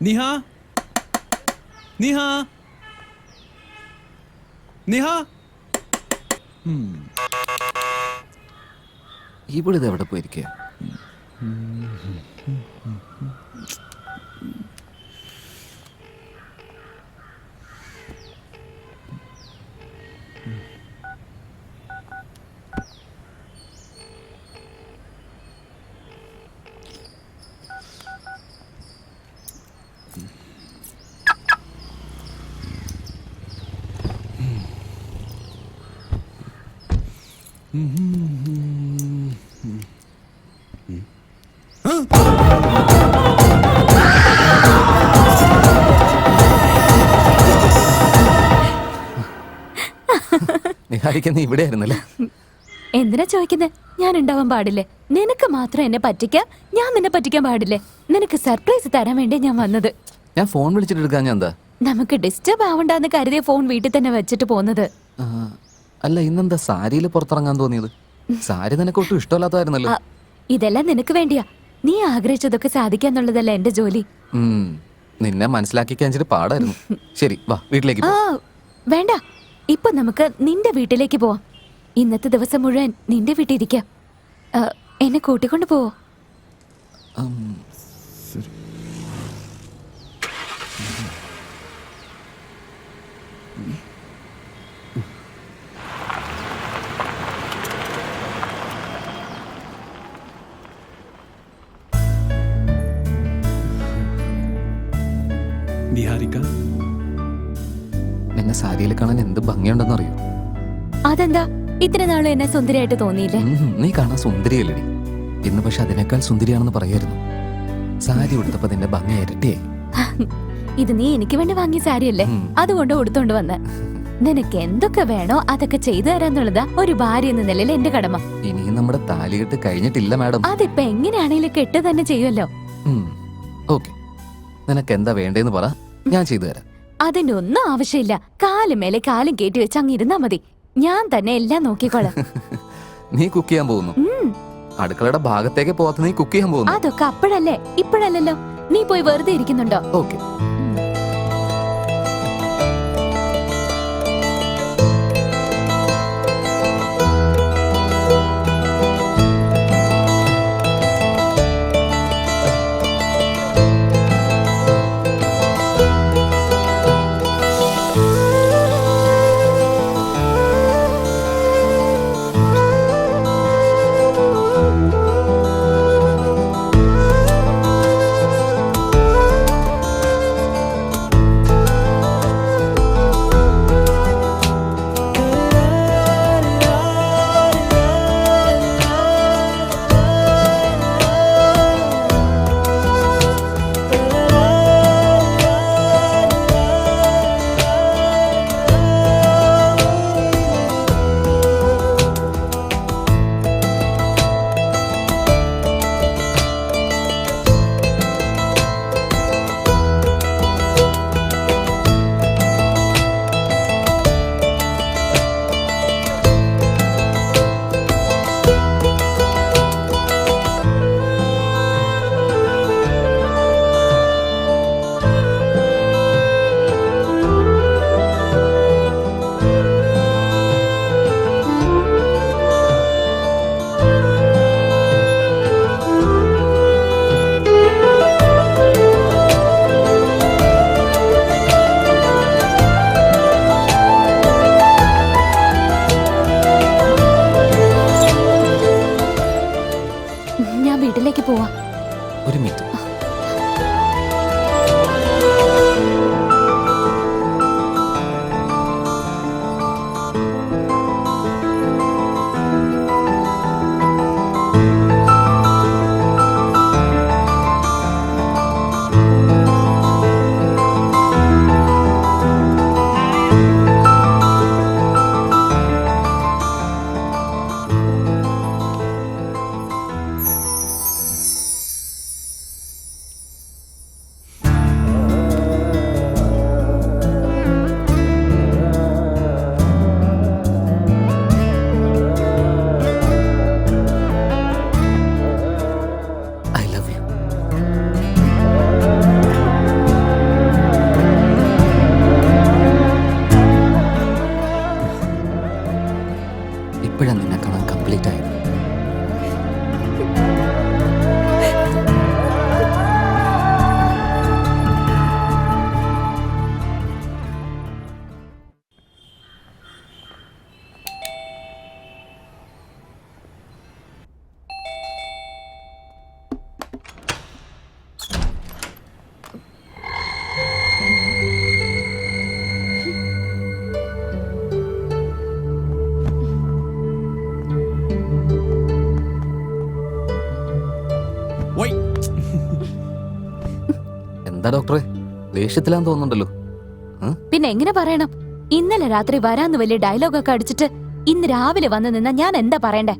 നിഹ നിഹ നിഹ. ഇവിടെ എവിടെ പോയിരിക്കുക? നിഹാരിക്ക, നീ ഇവിടെ ആയിരുന്നല്ലേ? എന്തിനാ ചോദിക്കുന്നത്? ഞാൻ ഉണ്ടാവാൻ പാടില്ലേ? നിനക്ക് മാത്രം എന്നെ പറ്റിക്കാം, ഞാൻ നിന്നെ പറ്റിക്കാൻ പാടില്ലേ? നിനക്ക് സർപ്രൈസ് തരാൻ വേണ്ടി ഞാൻ വന്നത്. ഞാൻ ഫോൺ വിളിച്ചിട്ട് എടുക്കാൻ ഞാൻ എന്താ? നമുക്ക് ഡിസ്റ്റർബ് ആവണ്ടെന്ന് കരുതിയ ഫോൺ വീട്ടിൽ തന്നെ വെച്ചിട്ട് പോന്നത്. അല്ല, ഇന്നെന്താ സാരിയിൽ പുറത്തിറങ്ങാൻ തോന്നിയത്? സാരി നിനക്ക് ഒട്ടും ഇഷ്ടമല്ലാത്തായിരുന്നല്ലോ. ഇതെല്ലാം നിനക്ക് വേണ്ടിയാ. നീ ആഗ്രഹിച്ചതൊക്കെ സാധിക്കാന്നുള്ളതല്ല എന്റെ ജോലി. നിന്നെ മനസ്സിലാക്കി കഴിഞ്ഞിട്ട് പാടായിരുന്നു. ശരി, വാ വീട്ടിലേക്ക്. വേണ്ട, ഇപ്പൊ നമുക്ക് നിന്റെ വീട്ടിലേക്ക് പോവാം. ഇന്നത്തെ ദിവസം മുഴുവൻ നിന്റെ വീട്ടിൽ ഇരിക്കാം. എന്നെ കൂട്ടിക്കൊണ്ട് പോവോ? നിഹാരിക, നിന്നെ സാരിയിൽ കാണാൻ എന്ത് ഭംഗിയുണ്ടെന്ന് അറിയോ? അതെന്താ ഇത്ര നാളും എന്നെ സുന്ദരിയായിട്ട് തോന്നിയില്ലേ? നീ കാണാൻ സുന്ദരിയല്ലടി. ഇന്ന് പക്ഷെ അതിനേക്കാൾ സുന്ദരിയാണെന്ന് പറയായിരുന്നു. സാരി ഉടുത്തപ്പോ നിന്റെ ഭംഗി ഇരട്ടിയായി. ഇത് നീ എനിക്ക് വേണ്ടി വാങ്ങിയ സാരിയല്ലേ, അതുകൊണ്ട് ഉടുത്തോണ്ട് വന്ന. നിനക്ക് എന്തൊക്കെ വേണോ അതൊക്കെ ചെയ്തു തരാന്നുള്ളതാ ഒരു ഭാര്യ എന്ന നിലയിൽ എന്റെ കടമ. ഇനിയും നമ്മുടെ താലികെട്ട് കഴിഞ്ഞിട്ടില്ല മാഡം. അതിപ്പോ എങ്ങനെയാണെങ്കിലും കെട്ട് തന്നെ ചെയ്യുമല്ലോ. ഓക്കെ, നിനക്ക് എന്താ വേണ്ടേന്ന് പറ, ഞാൻ ചെയ്തു തരാം. അതിന്റെ ഒന്നും ആവശ്യമില്ല. കാലും മേലെ കാലും കയറ്റി വെച്ച് അങ്ങ് ഇരുന്നാ മതി. ഞാൻ തന്നെ എല്ലാം നോക്കിക്കോളാം. നീ കുക്ക് ചെയ്യാൻ പോകുന്നു? അടുക്കളയുടെ ഭാഗത്തേക്ക് പോവാത്ത നീ കുക്ക് ചെയ്യാൻ പോകുന്നു? അതൊക്കെ അപ്പോഴല്ലേ, ഇപ്പോഴല്ലല്ലോ. നീ പോയി വെറുതെ ഇരിക്കുന്നുണ്ടോ? ഓക്കെ. എന്താ ഡോക്ടറെ, ദേഷ്യത്തിലാന്ന് തോന്നുന്നുണ്ടല്ലോ. പിന്നെ എങ്ങനെ പറയണം? ഇന്നലെ രാത്രി വരാന്ന് വലിയ ഡയലോഗൊക്കെ അടിച്ചിട്ട് ഇന്ന് രാവിലെ വന്ന് നിന്നാ ഞാൻ എന്താ പറയണ്ടേ?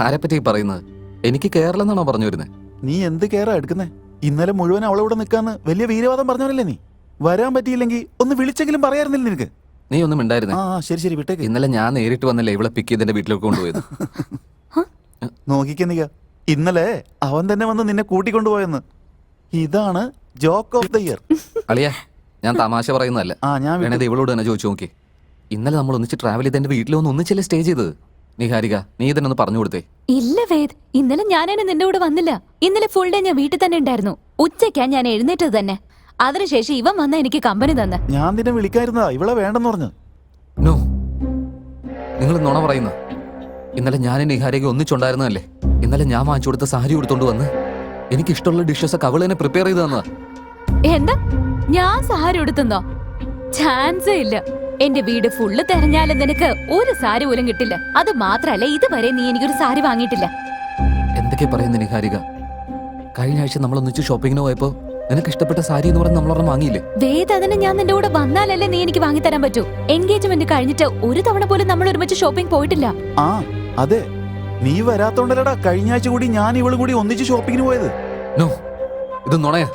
ആരെപ്പറ്റി പറയുന്നത്? എനിക്ക് കേരളം എന്നാണോ പറഞ്ഞു വരുന്നത്? നീ എന്ത് കെയറാ എടുക്കുന്നേ? ഇന്നലെ മുഴുവൻ അവളവിടെ നിൽക്കാന്ന് വലിയ വീരവാദം പറഞ്ഞവനല്ലേ നീ? വരാൻ പറ്റിയില്ലെങ്കിൽ ഒന്ന് വിളിച്ചെങ്കിലും പറയാറുന്നില്ല നിനക്ക്? നീ ഒന്നും മിണ്ടായിരുന്നേ. ആ ശരി ശരി വിട്ടേക്ക്. ഇന്നലെ ഞാൻ നേരിട്ട് വന്നല്ലേ ഇവളെ പിക്ക് ചെയ്ത് എന്റെ വീട്ടിലേക്ക് കൊണ്ടുപോയത്. നോക്കിക്ക ഇന്നലെ അവൻ തന്നെ വന്ന് നിന്നെ കൂട്ടിക്കൊണ്ടുപോയെന്ന്. ഇതാണ് ജോക്ക് ഓഫ് ദ ഇയർ. അളിയാ, ഞാൻ തമാശ പറയുന്നതല്ല. ഞാൻ വേണത് ഇവളോട് തന്നെ ചോദിച്ചു നോക്കി. ഇന്നലെ നമ്മൾ ഒന്നിച്ച് ട്രാവൽ ചെയ്ത് എന്റെ വീട്ടിൽ വന്ന് ഒന്നിച്ചല്ലേ സ്റ്റേ ചെയ്തത്. നിഹാരിക, നീ തന്നെ ഒന്ന് പറഞ്ഞു കൊടുത്തേ. ഇല്ല വേദ്, ഇന്നലെ ഞാനേനെ നിന്റെ കൂടെ വന്നില്ല. ഇന്നലെ ഫുൾ ഡേ ഞാൻ വീട്ടിൽ തന്നെ ഉണ്ടായിരുന്നു. ഉച്ചയ്ക്കാ ഞാൻ എഴുന്നേറ്റത് തന്നെ. അതിനുശേഷം ഇവൻ വന്ന എനിക്ക് കമ്പനി തന്നെ. ഞാൻ നിന്നെ വിളിക്കായിരുന്നതാ, ഇവളെ വേണ്ടെന്ന് പറഞ്ഞു. നോ, നിങ്ങൾ നുണ പറയുന്ന. ഇന്നലെ ഞാൻ നിഹാരിക ഒന്നിച്ചുണ്ടായിരുന്നതല്ലേ. ഇന്നലെ ഞാൻ വാങ്ങിച്ചു കൊടുത്ത സാരി കൊടുത്തോണ്ട് വന്ന് എനിക്ക് ഇഷ്ടമുള്ള ഡിഷസ് ഒക്കെ അവള് തന്നെ പ്രിപ്പയർ ചെയ്ത് തന്നതാ. എന്താ ഞാൻ സാരി എടുത്തുന്നോ? ചാൻസേ ഇല്ല. എന്റെ വീട് ഫുള്ള് തെരഞ്ഞാലും നിനക്ക് ഒരു സാരി പോലും കിട്ടില്ല. അത് മാത്രല്ല, ഇതുവരെ നീ എനിക്കൊരു സാരി വാങ്ങിയിട്ടില്ല. എന്തൊക്കെ പറയുന്ന നിഹാരിക? കഴിഞ്ഞ ആഴ്ച നമ്മൾ ഒന്നിച്ച് ഷോപ്പിങ്ങിന് പോയപ്പോ നിനക്ക് ഇഷ്ടപ്പെട്ട സാരി എന്ന് പറഞ്ഞ് നമ്മളൊരെണ്ണം വാങ്ങിയില്ലേ? വേദ്, അതിന് ഞാൻ നിന്റെ കൂടെ വന്നാലല്ലേ നീ എനിക്ക് വാങ്ങിത്തരാൻ പറ്റൂ. എൻഗേജ്മെന്റ് കഴിഞ്ഞിട്ട് ഒരു തവണ പോലും നമ്മൾ ഒരുമിച്ച് ഷോപ്പിംഗ് പോയിട്ടില്ല. ആ അതെ, നീ വരാത്തോണ്ടല്ലടാ കഴിഞ്ഞ ആഴ്ച കൂടി ഞാൻ ഇവളും കൂടി ഒന്നിച്ച് ഷോപ്പിങ്ങിന് പോയത്. നോ, ഇത് നുണയാ.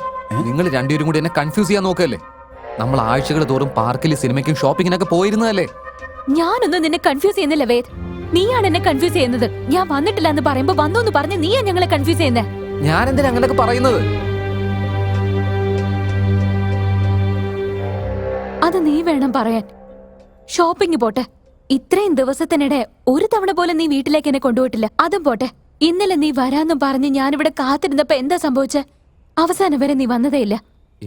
നിങ്ങൾ രണ്ടുപേരും കൂടി എന്നെ കൺഫ്യൂസ് ചെയ്യാൻ നോക്കല്ലേ. നമ്മൾ ആഴ്ചകൾ തോറും പാർക്കിൽ സിനിമയ്ക്കും ഷോപ്പിങ്ങിനൊക്കെ പോയിരുന്നതല്ലേ. ഞാനൊന്നും നിന്നെ കൺഫ്യൂസ് ചെയ്യുന്നില്ല വേദ്, നീയാണ് എന്നെ കൺഫ്യൂസ് ചെയ്യുന്നത്. ഞാൻ വന്നിട്ടില്ല എന്ന് പറയുമ്പോ വന്നു എന്ന് പറഞ്ഞ് നീയാ ഞങ്ങളെ കൺഫ്യൂസ് ചെയ്യുന്നേ. ഞാൻ എന്തിനാ അങ്ങനെയൊക്കെ പറയുന്നത്? അത് നീ വേണം പറയാൻ. ഷോപ്പിംഗ് പോട്ടെ, ഇത്രയും ദിവസത്തിനിടെ ഒരു തവണ പോലെ നീ വീട്ടിലേക്ക് എന്നെ കൊണ്ടുപോയിട്ടില്ല. അതും പോട്ടെ, ഇന്നലെ നീ വരാന്നും പറഞ്ഞ് ഞാനിവിടെ കാത്തിരുന്നപ്പോ എന്താ സംഭവിച്ചേ? അവസാനം വരെ നീ വന്നതേ ഇല്ല.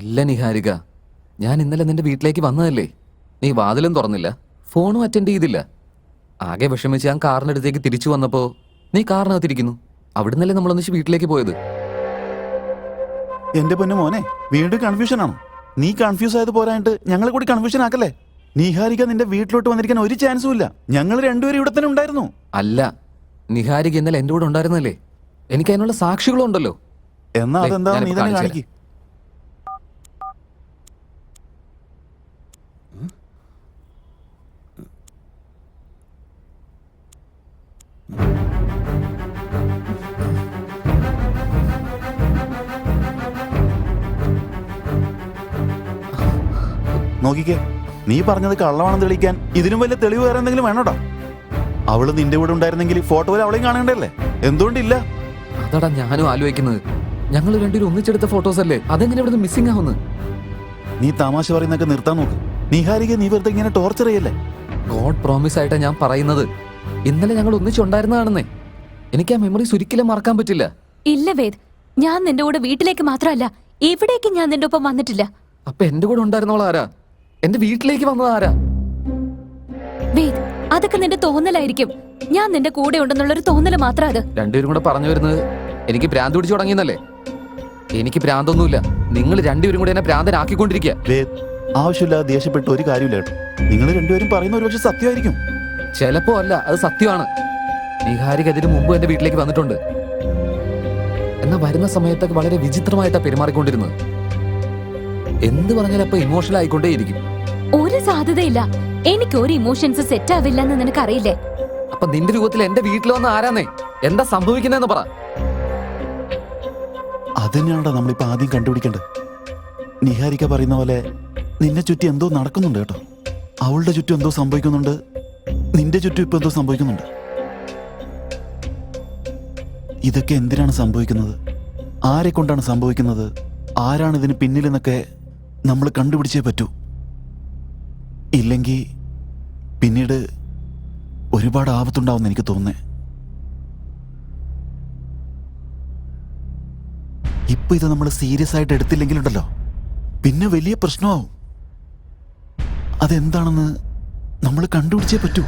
ഇല്ല നിഹാരിക, ഞാൻ ഇന്നലെ നിന്റെ വീട്ടിലേക്ക് വന്നതല്ലേ. നീ വാതിലും തുറന്നില്ല, ഫോണും അറ്റൻഡ് ചെയ്തില്ല. ആകെ വിഷമിച്ച് ഞാൻ കാറിനടുത്തേക്ക് തിരിച്ചു വന്നപ്പോ നീ കാറിനകത്തിരിക്കുന്നു. അവിടുന്നല്ലേ നമ്മളൊന്നിച്ച് വീട്ടിലേക്ക് പോയത്. എന്റെ പൊന്നു മോനെ, വീണ്ടും കൺഫ്യൂഷൻ ആണോ? നീ കൺഫ്യൂസ് ആയത് പോരായിട്ട് ഞങ്ങളെ കൂടി കൺഫ്യൂഷൻ ആക്കല്ലേ. നിഹാരിക നിന്റെ വീട്ടിലോട്ട് വന്നിരിക്കാൻ ഒരു ചാൻസും ഇല്ല. ഞങ്ങൾ രണ്ടുപേരും ഇവിടെ തന്നെ ഉണ്ടായിരുന്നു. അല്ല, നിഹാരിക ഇന്നലെ എന്റെ കൂടെ ഉണ്ടായിരുന്നല്ലേ. എനിക്ക് അതിനുള്ള സാക്ഷികളും ഉണ്ടല്ലോ. എന്നാ അതെന്താ നീ തന്നെ കാണിക്ക്. നോക്കിക്കേ, നീ പറഞ്ഞത് കള്ളമാണെന്ന് തെളിയിക്കാൻ ഇതിനും വലിയ തെളിവ് വേറെ എന്തെങ്കിലും വേണോടാ? അവള് നിന്റെ കൂടെ ഉണ്ടായിരുന്നെങ്കിൽ ഫോട്ടോയിൽ അവളെയും കാണേണ്ടല്ലേ? എന്തുകൊണ്ടില്ല? അതാടാ ഞാനും ആലോചിക്കുന്നത്. ഞങ്ങൾ രണ്ടുപേരും ഒന്നിച്ചെടുത്ത ഫോട്ടോസ് അല്ലേ, അതെങ്ങനെ ഇവിടെ മിസ്സിംഗ് ആവുന്നു? നീ തമാശ പറയുന്നൊക്കെ നിർത്താൻ നോക്ക്. നിഹാരിക, നീ വെറുതെ ഇങ്ങനെ ടോർച്ചർ ചെയ്യല്ലേ. ഗോഡ് പ്രോമിസ് ആയിട്ടാ ഞാൻ പറയുന്നത്. ഇന്നലെ ഞങ്ങൾ ഒന്നിച്ചുണ്ടായിരുന്നതാണെന്നേ. എനിക്ക് ആ മെമ്മറീസ് ഒരിക്കലും മറക്കാൻ പറ്റില്ല. ഇല്ല വേദ്, ഞാൻ നിന്റെ കൂടെ വീട്ടിലേക്ക് മാത്രമല്ല എവിടേക്കും ഞാൻ നിന്റെ ഒപ്പം വന്നിട്ടില്ല. അപ്പൊ എന്റെ കൂടെ ഉണ്ടായിരുന്നോളാ ആരാ? എന്റെ വീട്ടിലേക്ക് വന്നത് ആരാ? വേദ്, അതൊക്കെ നിന്റെ തോന്നലായിരിക്കും. ഞാൻ നിന്റെ കൂടെ ഉണ്ടെന്നുള്ളൊരു തോന്നല് മാത്രം അത്. രണ്ടുപേരും കൂടെ പറഞ്ഞു വരുന്നത് എനിക്ക് ഭ്രാന്ത് പിടിച്ചു തുടങ്ങിയെന്നല്ലേ. എനിക്ക് ഭ്രാന്തൊന്നുമില്ല. നിങ്ങൾ രണ്ടുപേരും കൂടെ എന്നെ ഭ്രാന്തനാക്കിക്കൊണ്ടിരിക്കുക. ആവശ്യമില്ലാതെ ദേഷ്യപ്പെട്ട് ഒരു കാര്യമില്ല കേട്ടോ. നിങ്ങൾ രണ്ടുപേരും പറയുന്ന ഒരുപക്ഷെ സത്യമായിരിക്കും. ചിലപ്പോ അല്ല, അത് സത്യമാണ്. നിഹാരിക അതിന് മുമ്പ് എന്റെ വീട്ടിലേക്ക് വന്നിട്ടുണ്ട്. എന്നാ വരുന്ന സമയത്തൊക്കെ വളരെ വിചിത്രമായിട്ടാ പെരുമാറിക്കൊണ്ടിരുന്നത്. എന്ത് പറഞ്ഞാലും അപ്പൊ ഇമോഷണൽ ആയിക്കൊണ്ടേയിരിക്കും. ഒരു സാധ്യതയില്ല. എനിക്ക് ഒരു ഇമോഷൻസ് സെറ്റ് ആവില്ലെന്ന് നിനക്കറിയില്ലേ? അപ്പൊ നിന്റെ രൂപത്തിൽ എന്റെ വീട്ടിൽ വന്ന ആരാന്നേ? എന്താ സംഭവിക്കുന്നതെന്ന് പറ. അതന്നെയാണോ നമ്മളിപ്പോ ആദ്യം കണ്ടുപിടിക്കേണ്ടത്. നിഹാരിക പറയുന്ന പോലെ നിന്നെ ചുറ്റി എന്തോ നടക്കുന്നുണ്ട് കേട്ടോ. അവളുടെ ചുറ്റും എന്തോ സംഭവിക്കുന്നുണ്ട്, നിന്റെ ചുറ്റും ഇപ്പൊ എന്തോ സംഭവിക്കുന്നുണ്ട്. ഇതൊക്കെ എന്തിനാണ് സംഭവിക്കുന്നത്? ആരെ കൊണ്ടാണ് സംഭവിക്കുന്നത്? ആരാണ് ഇതിന് പിന്നിലെന്നൊക്കെ നമ്മൾ കണ്ടുപിടിച്ചേ പറ്റൂ. ഇല്ലെങ്കിൽ പിന്നീട് ഒരുപാട് ആപത്തുണ്ടാവുമെന്ന് എനിക്ക് തോന്നുന്നേ. ഇപ്പൊ ഇത് നമ്മൾ സീരിയസ് ആയിട്ട് എടുത്തില്ലെങ്കിലുണ്ടല്ലോ, പിന്നെ വലിയ പ്രശ്നമാവും. അതെന്താണെന്ന് നമ്മൾ കണ്ടുപിടിച്ചേ പറ്റൂ.